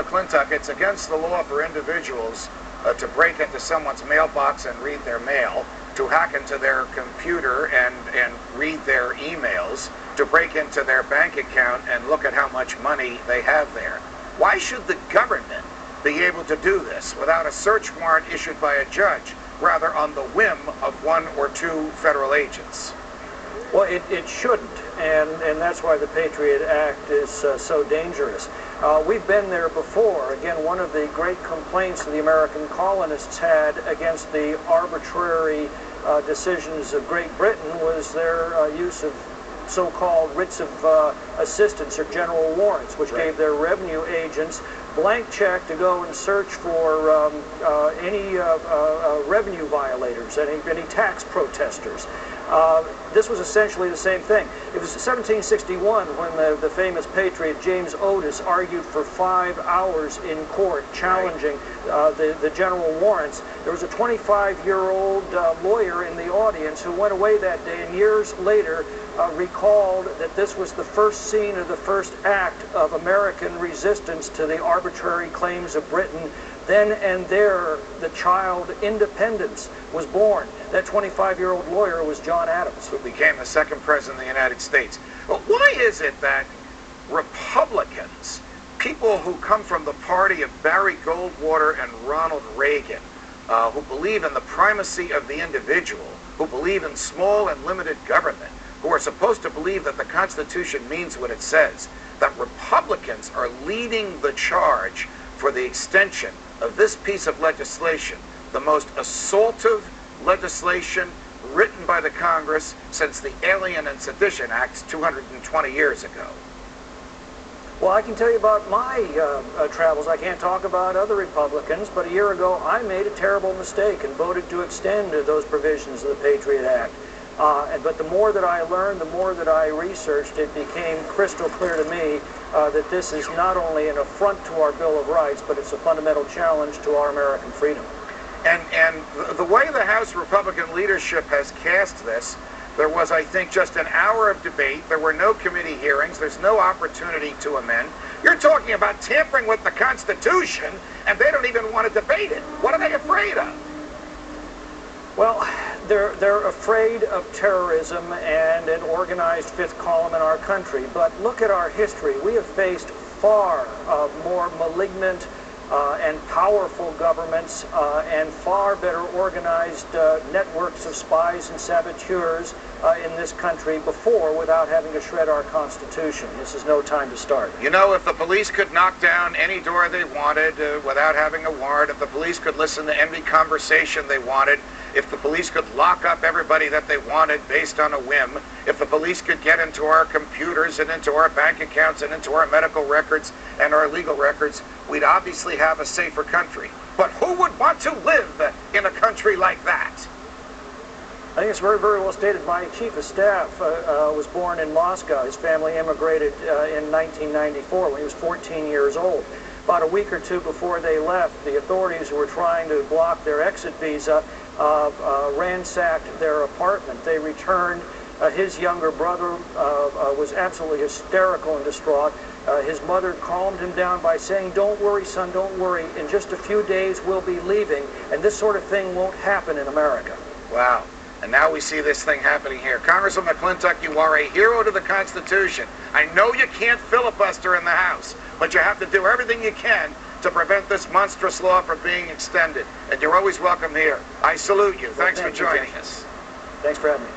McClintock, it's against the law for individuals to break into someone's mailbox and read their mail, to hack into their computer and read their emails, to break into their bank account and look at how much money they have there. Why should the government be able to do this without a search warrant issued by a judge, rather on the whim of one or two federal agents? Well, it shouldn't, and that's why the Patriot Act is so dangerous. We've been there before. Again, one of the great complaints the American colonists had against the arbitrary decisions of Great Britain was their use of so-called writs of assistance or general warrants, which gave their revenue agents blank check to go and search for any revenue violators, any tax protesters. This was essentially the same thing. It was 1761 when the famous patriot James Otis argued for 5 hours in court challenging the general warrants. There was a 25-year-old lawyer in the audience who went away that day and years later recalled that this was the first scene of the first act of American resistance to the arbitrary claims of Britain. Then and there, the child independence was born. That 25-year-old lawyer was John Adams, who became the second president of the United States. Well, why is it that Republicans, people who come from the party of Barry Goldwater and Ronald Reagan, who believe in the primacy of the individual, who believe in small and limited government, who are supposed to believe that the Constitution means what it says, that Republicans are leading the charge for the extension of this piece of legislation, the most assaultive legislation written by the Congress since the Alien and Sedition Acts 220 years ago? Well, I can tell you about my travels. I can't talk about other Republicans, but a year ago I made a terrible mistake and voted to extend those provisions of the Patriot Act. But the more that I learned, the more that I researched, it became crystal clear to me that this is not only an affront to our Bill of Rights, but it's a fundamental challenge to our American freedom. And the way the House Republican leadership has cast this, there was, I think, just an hour of debate. There were no committee hearings. There's no opportunity to amend. You're talking about tampering with the Constitution, and they don't even want to debate it. What are they afraid of? Well, they're afraid of terrorism and an organized fifth column in our country. But look at our history. We have faced far more malignant and powerful governments and far better organized networks of spies and saboteurs in this country before without having to shred our Constitution. This is no time to start. You know, if the police could knock down any door they wanted without having a warrant, if the police could listen to any conversation they wanted, if the police could lock up everybody that they wanted based on a whim, if the police could get into our computers and into our bank accounts and into our medical records and our legal records, we'd obviously have a safer country. But who would want to live in a country like that? I think it's very, very well stated. My chief of staff was born in Moscow. His family immigrated in 1994 when he was 14 years old. About a week or two before they left, the authorities who were trying to block their exit visa ransacked their apartment. They returned. His younger brother was absolutely hysterical and distraught. His mother calmed him down by saying, "Don't worry, son, don't worry. In just a few days, we'll be leaving, and this sort of thing won't happen in America." Wow. And now we see this thing happening here. Congressman McClintock, you are a hero to the Constitution. I know you can't filibuster in the House, but you have to do everything you can to prevent this monstrous law from being extended. And you're always welcome here. I salute you. Thanks for joining us. Thanks for having me.